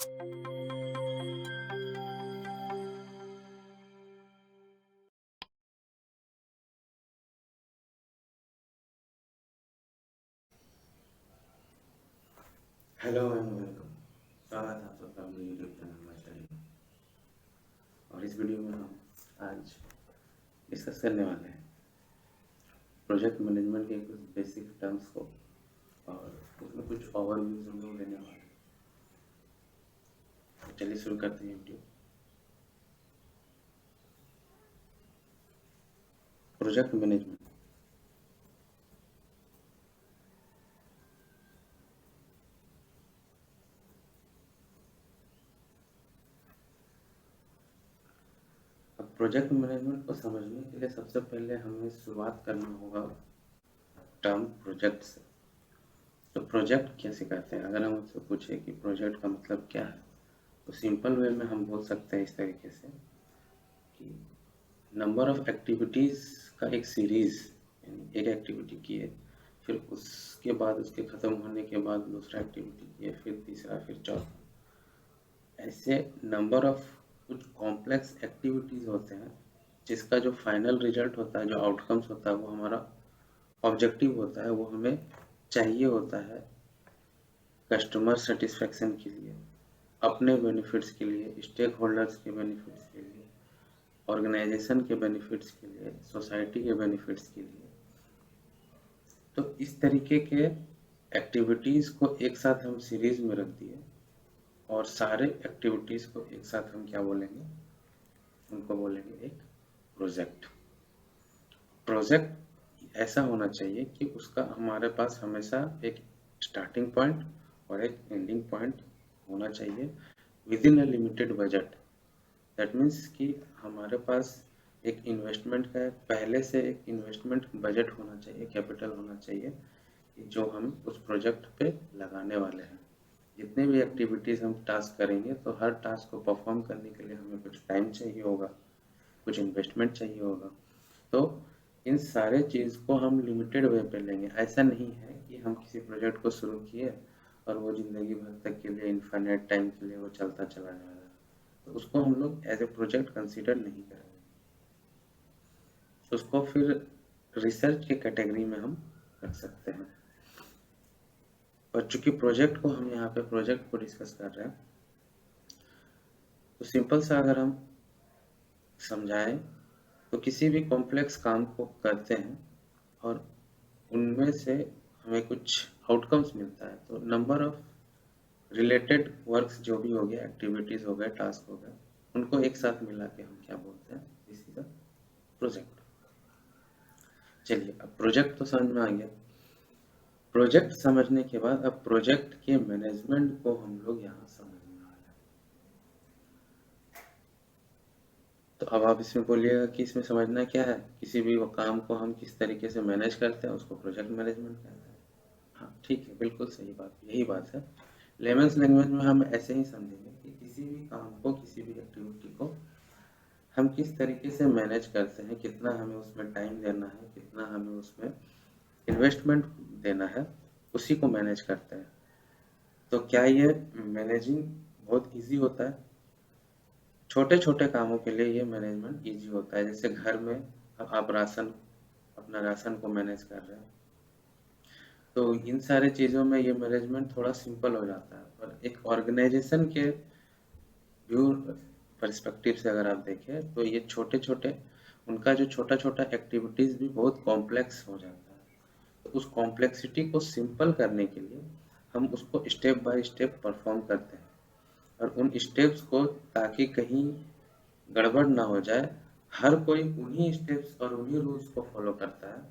Hello and welcome. स्वागत है आप सबका अपने यूट्यूब चैनल मास्टर में। और इस वीडियो में हम आज डिस्कस करने वाले हैं प्रोजेक्ट मैनेजमेंट के कुछ बेसिक टर्म्स को, और उसमें कुछ ओवरव्यूज हम लोग लेने वाले हैं। तो चलिए शुरू करते हैं वीडियो। Project management. अब प्रोजेक्ट मैनेजमेंट को समझने के लिए सबसे पहले हमें शुरुआत करना होगा टर्म प्रोजेक्ट से। तो प्रोजेक्ट कैसे करते हैं? अगर हम उससे पूछे कि प्रोजेक्ट का मतलब क्या है, तो सिंपल वे में हम बोल सकते हैं इस तरीके से कि नंबर ऑफ एक्टिविटीज़ का एक सीरीज़, यानी एक एक्टिविटी किए, फिर उसके बाद उसके ख़त्म होने के बाद दूसरा एक्टिविटी किए, फिर तीसरा, फिर चौथा। ऐसे नंबर ऑफ कुछ कॉम्प्लेक्स एक्टिविटीज़ होते हैं जिसका जो फाइनल रिजल्ट होता है, जो आउटकम्स होता है, वो हमारा ऑब्जेक्टिव होता है, वो हमें चाहिए होता है कस्टमर सेटिस्फेक्शन के लिए, अपने बेनिफिट्स के लिए, स्टेक होल्डर्स के बेनिफिट्स के लिए, ऑर्गेनाइजेशन के बेनिफिट्स के लिए, सोसाइटी के बेनिफिट्स के लिए। तो इस तरीके के एक्टिविटीज़ को एक साथ हम सीरीज में रख दिए, और सारे एक्टिविटीज़ को एक साथ हम क्या बोलेंगे? उनको बोलेंगे एक प्रोजेक्ट। प्रोजेक्ट ऐसा होना चाहिए कि उसका हमारे पास हमेशा एक स्टार्टिंग पॉइंट और एक एंडिंग पॉइंट होना चाहिए within a limited budget. That means कि हमारे पास एक इन्वेस्टमेंट का पहले से एक इन्वेस्टमेंट बजट होना चाहिए, कैपिटल होना चाहिए, जो हम उस प्रोजेक्ट पे लगाने वाले हैं। जितने भी एक्टिविटीज़ हम टास्क करेंगे, तो हर टास्क को परफॉर्म करने के लिए हमें कुछ टाइम चाहिए होगा, कुछ इन्वेस्टमेंट चाहिए होगा। तो इन सारे चीज़ को हम लिमिटेड वे पे लेंगे। ऐसा नहीं है कि हम किसी प्रोजेक्ट को शुरू किए और वो ज़िंदगी भर तक के लिए, इनफाइनाइट टाइम के लिए वो चलता चला जाएगा। तो उसको हम लोग एज ए प्रोजेक्ट कंसीडर नहीं करेंगे, उसको फिर रिसर्च के कैटेगरी में हम रख सकते हैं। और चूंकि प्रोजेक्ट को हम यहाँ पे प्रोजेक्ट को डिस्कस कर रहे हैं, तो सिंपल सा अगर हम समझाएं, तो किसी भी कॉम्प्लेक्स काम को करते हैं और उनमें से हमें कुछ आउटकम्स मिलता है, तो नंबर ऑफ रिलेटेड वर्क्स जो भी हो गया, एक्टिविटीज़ हो गए, टास्क हो गए, उनको एक साथ मिला के हम क्या बोलते हैं? This is a project. चलिए, अब प्रोजेक्ट तो समझ में आ गया। प्रोजेक्ट समझने के बाद अब प्रोजेक्ट के मैनेजमेंट को हम लोग यहाँ समझने वाले हैं। तो अब आप इसमें बोलिएगा कि इसमें समझना क्या है? किसी भी वो काम को हम किस तरीके से मैनेज करते हैं, उसको प्रोजेक्ट मैनेजमेंट कहते हैं। हाँ, ठीक है, बिल्कुल सही बात, यही बात है। लेमन्स लैंग्वेज में हम ऐसे ही समझेंगे कि किसी भी काम को, किसी भी एक्टिविटी को हम किस तरीके से मैनेज करते हैं, कितना हमें उसमें टाइम देना है, कितना हमें उसमें इन्वेस्टमेंट देना है, उसी को मैनेज करते हैं। तो क्या ये मैनेजिंग बहुत इजी होता है? छोटे छोटे कामों के लिए ये मैनेजमेंट इजी होता है। जैसे घर में आप राशन, अपना राशन को मैनेज कर रहे हैं, तो इन सारे चीज़ों में ये मैनेजमेंट थोड़ा सिंपल हो जाता है। पर एक ऑर्गेनाइजेशन के व्यू पर्सपेक्टिव से अगर आप देखें, तो ये छोटे छोटे, उनका जो छोटा छोटा एक्टिविटीज़ भी बहुत कॉम्प्लेक्स हो जाता है। तो उस कॉम्प्लेक्सिटी को सिंपल करने के लिए हम उसको स्टेप बाय स्टेप परफॉर्म करते हैं, और उन स्टेप्स को, ताकि कहीं गड़बड़ ना हो जाए, हर कोई उन्हीं स्टेप्स और उन्हीं रूल्स को फॉलो करता है।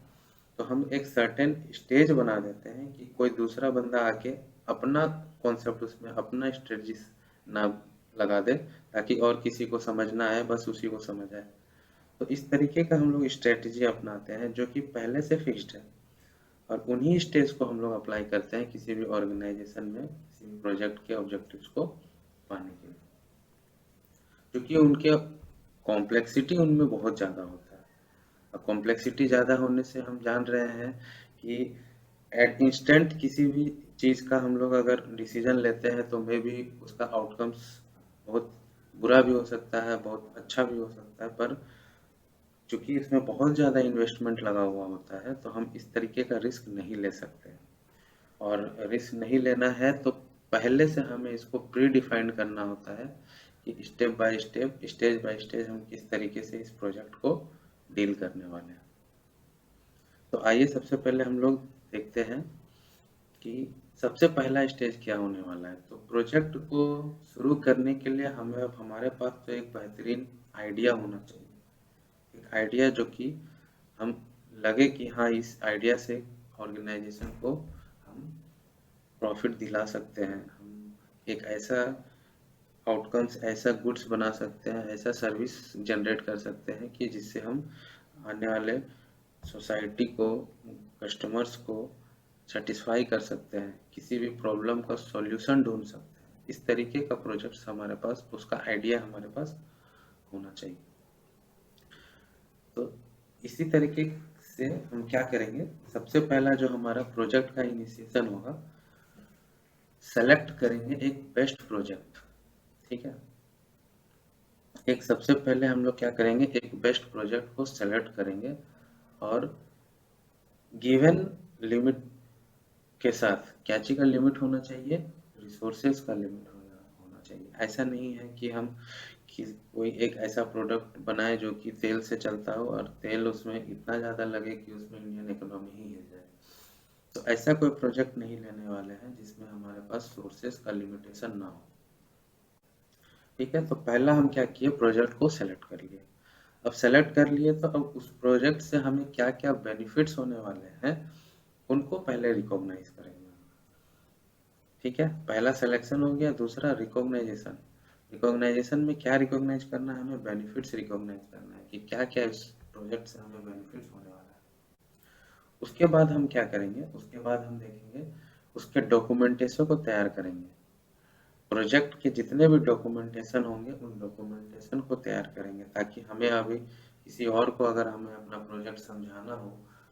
तो हम एक सर्टेन स्टेज बना देते हैं कि कोई दूसरा बंदा आके अपना कॉन्सेप्ट, उसमें अपना स्ट्रेटजी ना लगा दे, ताकि और किसी को समझ ना आए, बस उसी को समझ आए। तो इस तरीके का हम लोग स्ट्रेटजी अपनाते हैं जो कि पहले से फिक्स्ड है, और उन्हीं स्टेज को हम लोग अप्लाई करते हैं किसी भी ऑर्गेनाइजेशन में, किसी भी प्रोजेक्ट के ऑब्जेक्टिव्स को पाने के लिए, क्योंकि उनके कॉम्प्लेक्सिटी उनमें बहुत ज़्यादा होता है। और कॉम्प्लेक्सिटी ज़्यादा होने से हम जान रहे हैं कि एट इंस्टेंट किसी भी चीज़ का हम लोग अगर डिसीजन लेते हैं तो मे बी उसका आउटकम्स बहुत बुरा भी हो सकता है, बहुत अच्छा भी हो सकता है, पर चूंकि इसमें बहुत ज़्यादा इन्वेस्टमेंट लगा हुआ होता है तो हम इस तरीके का रिस्क नहीं ले सकते। और रिस्क नहीं लेना है तो पहले से हमें इसको प्री डिफाइन करना होता है कि step by step, stage by stage हम किस तरीके से इस प्रोजेक्ट को डील करने वाले हैं। तो आइए सबसे पहले हम लोग देखते हैं कि सबसे पहला स्टेज क्या होने वाला है। तो प्रोजेक्ट को शुरू करने के लिए हमें अब हमारे पास तो एक बेहतरीन आइडिया होना चाहिए, एक आइडिया जो कि हम लगे कि हाँ इस आइडिया से ऑर्गेनाइजेशन को हम प्रॉफिट दिला सकते हैं, हम एक ऐसा आउटकम्स, ऐसा गुड्स बना सकते हैं, ऐसा सर्विस जनरेट कर सकते हैं कि जिससे हम आने वाले सोसाइटी को, कस्टमर्स को सेटिस्फाई कर सकते हैं, किसी भी प्रॉब्लम का सॉल्यूशन ढूंढ सकते हैं। इस तरीके का प्रोजेक्ट्स हमारे पास, उसका आइडिया हमारे पास होना चाहिए। तो इसी तरीके से हम क्या करेंगे, सबसे पहला जो हमारा प्रोजेक्ट का इनिशिएशन होगा, सेलेक्ट करेंगे एक बेस्ट प्रोजेक्ट। ठीक है, एक सबसे पहले हम लोग क्या करेंगे, एक बेस्ट प्रोजेक्ट को सेलेक्ट करेंगे और गिवन लिमिट के साथ, क्या चीज का लिमिट होना चाहिए, रिसोर्सेज का लिमिट होना चाहिए। ऐसा नहीं है कि हम कोई एक ऐसा प्रोडक्ट बनाए जो कि तेल से चलता हो और तेल उसमें इतना ज़्यादा लगे कि उसमें इंडियन इकोनॉमी ही हिल जाए। तो ऐसा कोई प्रोजेक्ट नहीं लेने वाले हैं जिसमें हमारे पास सोर्सेज का लिमिटेशन ना हो। ठीक है, तो पहला हम क्या किए, प्रोजेक्ट को सेलेक्ट कर लिए। अब सेलेक्ट कर लिए तो अब उस प्रोजेक्ट से हमें क्या क्या बेनिफिट्स होने वाले हैं उनको पहले रिकॉग्नाइज करेंगे। ठीक है, पहला सिलेक्शन हो गया। दूसरा रिकॉग्नाइजेशन। रिकॉग्नाइजेशन में क्या रिकॉग्नाइज करना है, हमें बेनिफिट्स रिकॉग्नाइज करना है कि क्या क्या इस प्रोजेक्ट से हमें बेनिफिट्स होने वाला है। उसके बाद हम क्या करेंगे, उसके बाद हम देखेंगे उसके डॉक्यूमेंटेशन को तैयार करेंगे। प्रोजेक्ट के जितने भी डॉक्यूमेंटेशन होंगे उन डॉक्यूमेंटेशन को तैयार करेंगे, ताकि हमें अभी किसी और को अगर हमें अपना प्रोजेक्ट समझाना हो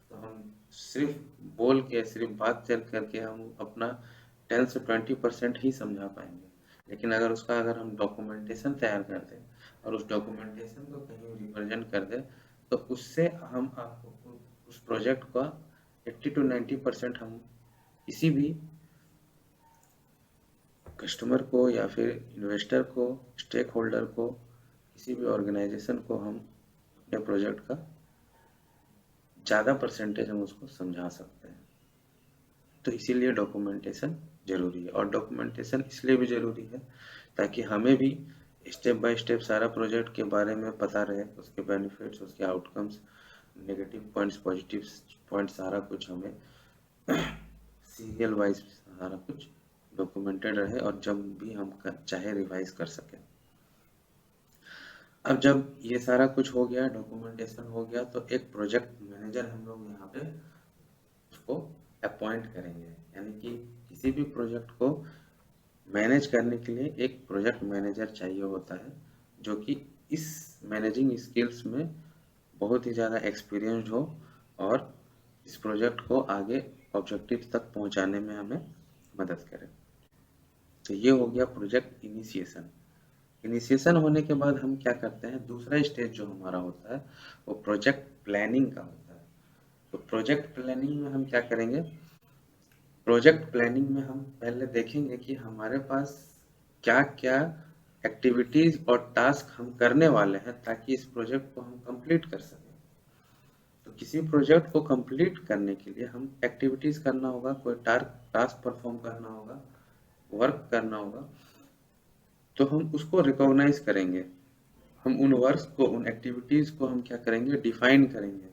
तो हम सिर्फ बोल के, सिर्फ बात करके हम अपना 10 से 20% ही समझा पाएंगे। लेकिन अगर हम डॉक्यूमेंटेशन तैयार कर दें और उस डॉक्यूमेंटेशन को कहीं रिप्रेजेंट कर दें तो उससे हम आपको उस प्रोजेक्ट का 80 to 90% हम किसी भी कस्टमर को या फिर इन्वेस्टर को, स्टेक होल्डर को, किसी भी ऑर्गेनाइजेशन को हम अपने प्रोजेक्ट का ज़्यादा परसेंटेज हम उसको समझा सकते हैं। तो इसीलिए डॉक्यूमेंटेशन जरूरी है। और डॉक्यूमेंटेशन इसलिए भी जरूरी है ताकि हमें भी स्टेप बाय स्टेप सारा प्रोजेक्ट के बारे में पता रहे, उसके बेनिफिट्स, उसके outcomes, negative points, positive points, सारा कुछ हमें सीरियल वाइज सारा कुछ डॉक्यूमेंटेड रहे और जब भी हम चाहे रिवाइज कर सकें। अब जब ये सारा कुछ हो गया, डॉक्यूमेंटेशन हो गया, तो एक प्रोजेक्ट मैनेजर हम लोग यहाँ पे उसको अपॉइंट करेंगे। यानी कि किसी भी प्रोजेक्ट को मैनेज करने के लिए एक प्रोजेक्ट मैनेजर चाहिए होता है जो कि इस मैनेजिंग स्किल्स में बहुत ही ज़्यादा एक्सपीरियंस्ड हो और इस प्रोजेक्ट को आगे ऑब्जेक्टिव तक पहुंचाने में हमें मदद करे। तो ये हो गया प्रोजेक्ट इनिशिएशन। इनिशिएशन होने के बाद हम क्या करते हैं, दूसरा स्टेज जो हमारा होता है वो प्रोजेक्ट प्लानिंग का होता है। तो प्रोजेक्ट प्लानिंग में हम क्या करेंगे, प्रोजेक्ट प्लानिंग में हम पहले देखेंगे कि हमारे पास क्या क्या एक्टिविटीज और टास्क हम करने वाले हैं ताकि इस प्रोजेक्ट को हम कंप्लीट कर सकें। तो किसी प्रोजेक्ट को कंप्लीट करने के लिए हम एक्टिविटीज करना होगा, कोई टास्क परफॉर्म करना होगा, वर्क करना होगा। तो हम उसको रिकॉग्नाइज करेंगे। हम उन वर्क्स को, उन एक्टिविटीज को हम क्या करेंगे, डिफाइन करेंगे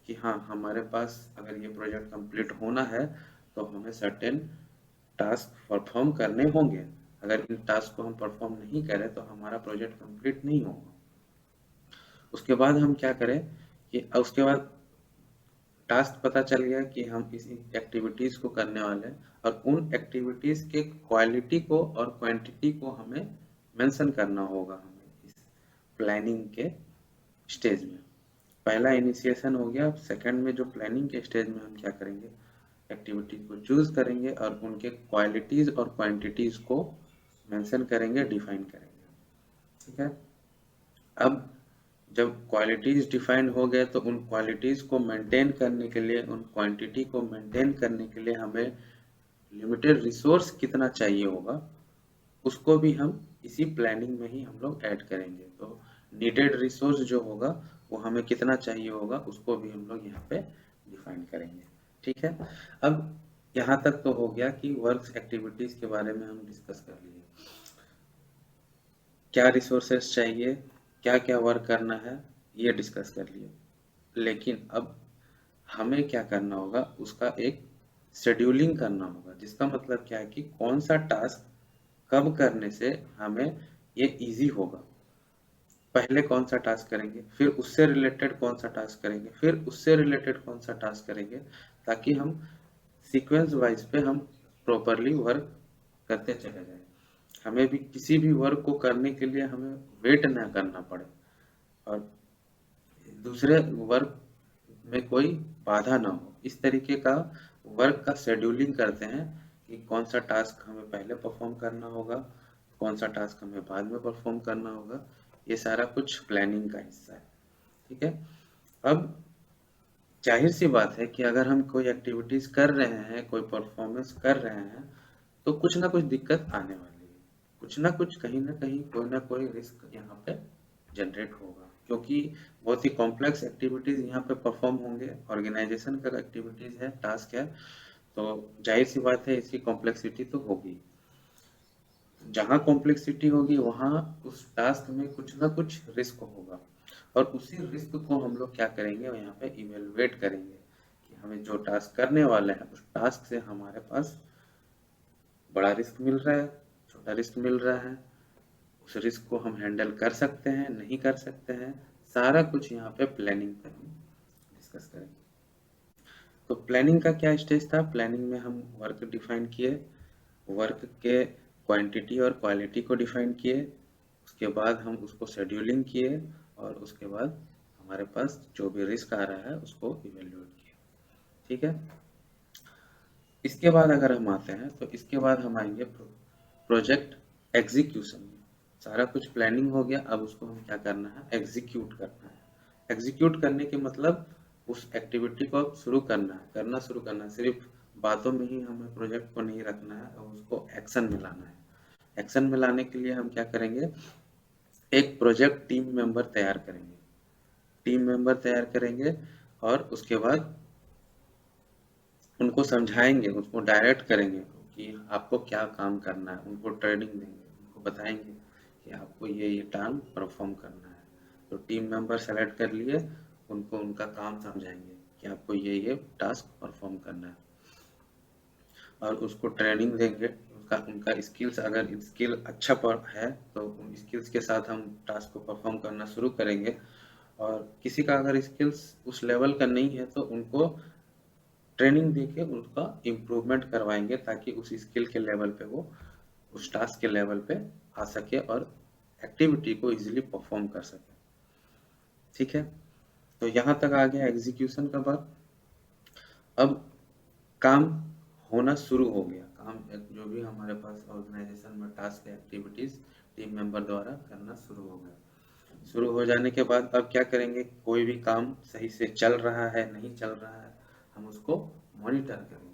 कि हाँ हमारे पास अगर ये प्रोजेक्ट कंप्लीट होना है तो हमें सर्टेन टास्क परफॉर्म करने होंगे। अगर इन टास्क को हम परफॉर्म नहीं करें तो हमारा प्रोजेक्ट कंप्लीट नहीं होगा। उसके बाद हम क्या करें कि उसके बाद टास्क पता चल गया कि हम इस एक्टिविटीज को करने वाले हैं और उन एक्टिविटीज के क्वालिटी को और क्वांटिटी को हमें मेंशन करना होगा हमें इस प्लानिंग के स्टेज में। पहला इनिशिएशन हो गया। सेकंड में जो प्लानिंग के स्टेज में हम क्या करेंगे, एक्टिविटी को चूज करेंगे और उनके क्वालिटीज और क्वांटिटीज को मेंशन करेंगे, डिफाइन करेंगे। ठीक है। अब जब क्वालिटीज डिफाइन हो गए तो उन क्वालिटीज को मेंटेन करने के लिए, उन क्वांटिटी को मेंटेन करने के लिए हमें लिमिटेड रिसोर्स कितना चाहिए होगा, उसको भी हम इसी प्लानिंग में ही हम लोग ऐड करेंगे। तो नीडेड रिसोर्स जो होगा वो हमें कितना चाहिए होगा, उसको भी हम लोग यहाँ पे डिफाइन करेंगे। ठीक है। अब यहाँ तक तो हो गया कि वर्क एक्टिविटीज के बारे में हम डिस्कस कर लिए, क्या रिसोर्सेस चाहिए, क्या क्या वर्क करना है, ये डिस्कस कर लिए। लेकिन अब हमें क्या करना होगा, उसका एक शेड्यूलिंग करना होगा, जिसका मतलब क्या है कि कौन सा टास्क कब करने से हमें ये इजी होगा। पहले कौन सा टास्क करेंगे, फिर उससे रिलेटेड कौन सा टास्क करेंगे, फिर उससे रिलेटेड कौन सा टास्क करेंगे, ताकि हम सीक्वेंस वाइज पे हम प्रॉपरली वर्क करते चले जाएं। हमें भी किसी भी वर्क को करने के लिए हमें वेट ना करना पड़े और दूसरे वर्क में कोई बाधा ना हो। इस तरीके का वर्क का शेड्यूलिंग करते हैं कि कौन सा टास्क हमें पहले परफॉर्म करना होगा, कौन सा टास्क हमें बाद में परफॉर्म करना होगा। ये सारा कुछ प्लानिंग का हिस्सा है। ठीक है। अब जाहिर सी बात है कि अगर हम कोई एक्टिविटीज कर रहे हैं, कोई परफॉर्मेंस कर रहे हैं, तो कुछ ना कुछ दिक्कत आने वाली है, कुछ ना कुछ, कहीं ना कहीं कोई ना कोई रिस्क यहाँ पे जनरेट होगा, क्योंकि बहुत ही कॉम्प्लेक्स एक्टिविटीज यहाँ पे परफॉर्म होंगे। ऑर्गेनाइजेशन का एक्टिविटीज है, टास्क है, तो जाहिर सी बात है इसकी कॉम्प्लेक्सिटी तो होगी। जहाँ कॉम्प्लेक्सिटी होगी वहाँ उस टास्क में कुछ ना कुछ रिस्क होगा, और उसी रिस्क को हम लोग क्या करेंगे, यहाँ पे इवेलुएट करेंगे कि हमें जो टास्क करने वाले हैं उस टास्क से हमारे पास बड़ा रिस्क मिल रहा है, छोटा रिस्क मिल रहा है, उस रिस्क को हम हैंडल कर सकते हैं, नहीं कर सकते हैं, सारा कुछ यहाँ पे प्लानिंग पे हम डिस्कस करेंगे। तो प्लानिंग का क्या स्टेज था, प्लानिंग में हम वर्क डिफाइन किए, वर्क के क्वांटिटी और क्वालिटी को डिफाइन किए, उसके बाद हम उसको शेड्यूलिंग किए, और उसके बाद हमारे पास जो भी रिस्क आ रहा है उसको इवेल्युएट किया। ठीक है। इसके बाद अगर हम आते हैं तो इसके बाद हम आएंगे प्रोजेक्ट एग्जीक्यूशन में। सारा कुछ प्लानिंग हो गया, अब उसको हम क्या करना है, एग्जीक्यूट करना है। एग्जीक्यूट करने के मतलब उस एक्टिविटी को शुरू करना है, करना शुरू करना है। सिर्फ बातों में ही हमें प्रोजेक्ट को नहीं रखना है, और उसको एक्शन में लाना है। एक्शन में लाने के लिए हम क्या करेंगे, एक प्रोजेक्ट टीम मेंबर तैयार करेंगे, टीम मेंबर तैयार करेंगे, और उसके बाद उनको समझाएंगे, उसको डायरेक्ट करेंगे कि आपको क्या काम करना है, उनको ट्रेनिंग देंगे, उनको बताएंगे कि आपको ये काम परफॉर्म करना है। तो टीम मेंबर सेलेक्ट कर लिए, उनको उनका काम समझाएंगे कि आपको ये टास्क परफॉर्म करना है, और उसको ट्रेनिंग देंगे। उनका स्किल्स, अगर स्किल अच्छा पर है तो उन स्किल्स के साथ हम टास्क को परफॉर्म करना शुरू करेंगे, और किसी का अगर स्किल्स उस लेवल का नहीं है तो उनको ट्रेनिंग देके उनका इम्प्रूवमेंट करवाएंगे, ताकि उस स्किल के लेवल पे वो उस टास्क के लेवल पे आ सके और एक्टिविटी को इजीली परफॉर्म कर सके। ठीक है। तो यहाँ तक आ गया एग्जीक्यूशन का बात। अब काम होना शुरू हो गया, काम जो भी हमारे पास ऑर्गेनाइजेशन में टास्क एक्टिविटीज टीम मेंबर द्वारा करना शुरू हो गया। शुरू हो जाने के बाद अब क्या करेंगे, कोई भी काम सही से चल रहा है, नहीं चल रहा है, हम उसको मॉनिटर करेंगे।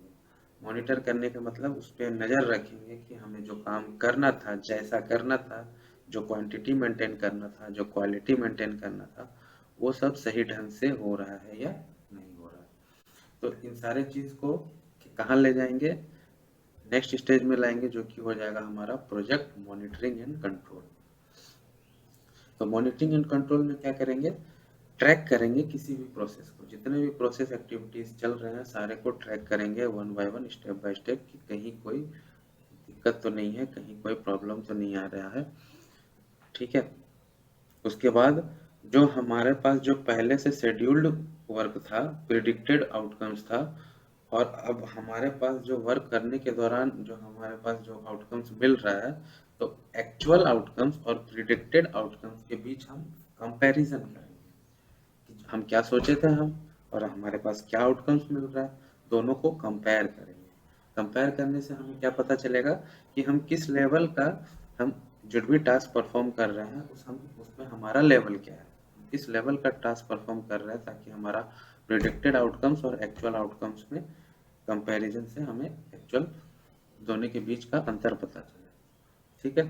मॉनिटर करने का मतलब उस पर नज़र रखेंगे कि हमें जो काम करना था, जैसा करना था, जो क्वांटिटी मेंटेन करना था, जो क्वालिटी मेंटेन करना था, वो सब सही ढंग से हो रहा है या नहीं हो रहा है। तो इन सारे चीज़ को कहाँ ले जाएंगे, नेक्स्ट स्टेज में लाएंगे, जो कि हो जाएगा हमारा प्रोजेक्ट मॉनिटरिंग एंड कंट्रोल। तो मॉनिटरिंग एंड कंट्रोल में क्या करेंगे, ट्रैक करेंगे किसी भी प्रोसेस को, जितने भी प्रोसेस एक्टिविटीज चल रहे हैं सारे को ट्रैक करेंगे one by one, step by step, कि कहीं कोई दिक्कत तो नहीं है, कहीं कोई प्रॉब्लम तो नहीं आ रहा है। ठीक है। उसके बाद जो हमारे पास जो पहले से शेड्यूल्ड वर्क था, प्रिडिक्टेड आउटकम्स था, और अब हमारे पास जो वर्क करने के दौरान जो हमारे पास जो आउटकम्स मिल रहा है, तो एक्चुअल आउटकम्स और प्रिडिक्टेड आउटकम्स के बीच हम कंपैरिजन करेंगे कि हम क्या सोचे थे हम, और हमारे पास क्या आउटकम्स मिल रहा है। दोनों को कंपेयर करेंगे। कंपेयर करने से हमें क्या पता चलेगा कि हम किस लेवल का, हम जो भी टास्क परफॉर्म कर रहे हैं उसमें हमारा लेवल क्या है, किस लेवल का टास्क परफॉर्म कर रहे हैं, ताकि हमारा प्रिडिक्टेड आउटकम्स और एक्चुअल आउटकम्स में कंपैरिजन से हमें एक्चुअल दोनों के बीच का अंतर पता चले। ठीक है,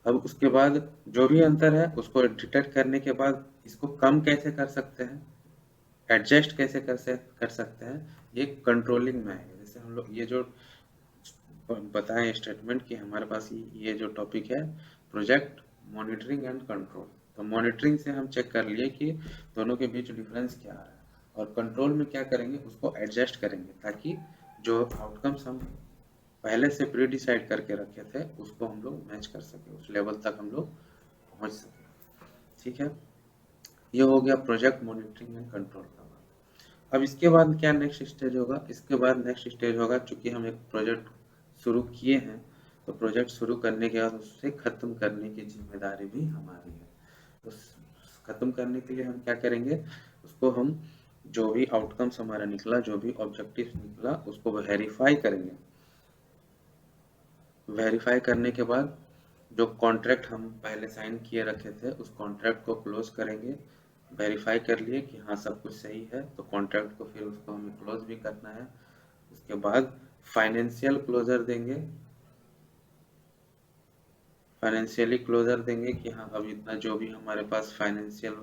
अब उसके बाद जो भी अंतर है उसको डिटेक्ट करने के बाद इसको कम कैसे कर सकते हैं, एडजस्ट कैसे कर सकते हैं, ये कंट्रोलिंग में आएगा। जैसे हम लोग ये जो बताएं स्टेटमेंट कि हमारे पास ये जो टॉपिक है प्रोजेक्ट मॉनिटरिंग एंड कंट्रोल, तो मॉनिटरिंग से हम चेक कर लिए कि दोनों के बीच डिफरेंस क्या आ रहा है, और कंट्रोल में क्या करेंगे, उसको एडजस्ट करेंगे ताकि जो आउटकम्स हम पहले से प्री डिसाइड करके रखे थे उसको हम लोग मैच कर सके, उस लेवल तक हम लोग पहुंच सके। ठीक है, ये हो गया प्रोजेक्ट मॉनिटरिंग एंड कंट्रोल का बात। अब इसके बाद क्या नेक्स्ट स्टेज होगा, इसके बाद नेक्स्ट स्टेज होगा, चूंकि हम एक प्रोजेक्ट शुरू किए हैं तो प्रोजेक्ट शुरू करने के बाद उससे खत्म करने की जिम्मेदारी भी हमारी है। तो खत्म करने के लिए हम क्या करेंगे, उसको हम जो भी आउटकम्स हमारा निकला, जो भी ऑब्जेक्टिव निकला, उसको वेरीफाई करेंगे। वेरीफाई करने के बाद जो कॉन्ट्रैक्ट हम पहले साइन किए रखे थे उस कॉन्ट्रैक्ट को क्लोज करेंगे। वेरीफाई कर लिए कि हाँ सब कुछ सही है, तो कॉन्ट्रैक्ट को फिर उसको हमें क्लोज भी करना है। उसके बाद फाइनेंशियल क्लोजर देंगे, फाइनेंशियली क्लोजर देंगे कि हाँ अब इतना जो भी हमारे पास फाइनेंशियल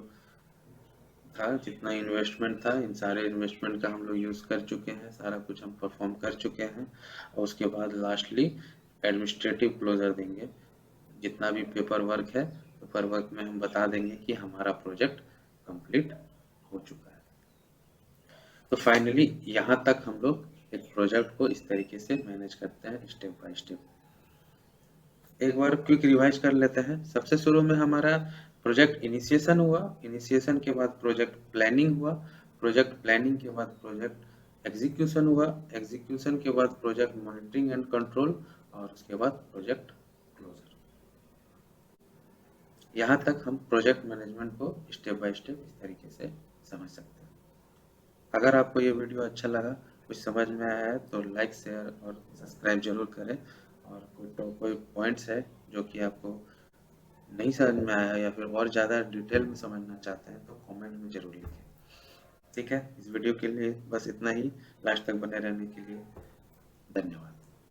था, जितना इन्वेस्टमेंट था, इन सारे इन्वेस्टमेंट का हम लोग यूज कर चुके हैं, सारा कुछ हम परफॉर्म कर चुके हैं। और उसके बाद लास्टली एडमिनिस्ट्रेटिव क्लोजर देंगे, जितना भी पेपर वर्क है पेपर वर्क में हम बता देंगे कि हमारा प्रोजेक्ट कंप्लीट हो चुका है। तो फाइनली यहाँ तक हम लोग एक प्रोजेक्ट को इस तरीके से मैनेज करते हैं स्टेप बाय स्टेप। एक बार क्विक रिवाइज कर लेते हैं। सबसे शुरू में हमारा प्रोजेक्ट इनिशिएशन हुआ, इनिशिएशन के बाद प्रोजेक्ट प्लानिंग हुआ, प्रोजेक्ट प्लानिंग के बाद प्रोजेक्ट एग्जीक्यूशन हुआ, एग्जीक्यूशन के बाद प्रोजेक्ट मॉनिटरिंग एंड कंट्रोल, और उसके बाद प्रोजेक्ट क्लोजर। यहाँ तक हम प्रोजेक्ट मैनेजमेंट को स्टेप बाय स्टेप इस तरीके से समझ सकते हैं। अगर आपको ये वीडियो अच्छा लगा, कुछ समझ में आया है तो लाइक शेयर और सब्सक्राइब जरूर करें। और कोई पॉइंट्स है जो कि आपको नहीं समझ में आया या फिर और ज़्यादा डिटेल में समझना चाहते हैं तो कमेंट में ज़रूर लिखें। ठीक है, इस वीडियो के लिए बस इतना ही। लास्ट तक बने रहने के लिए धन्यवाद।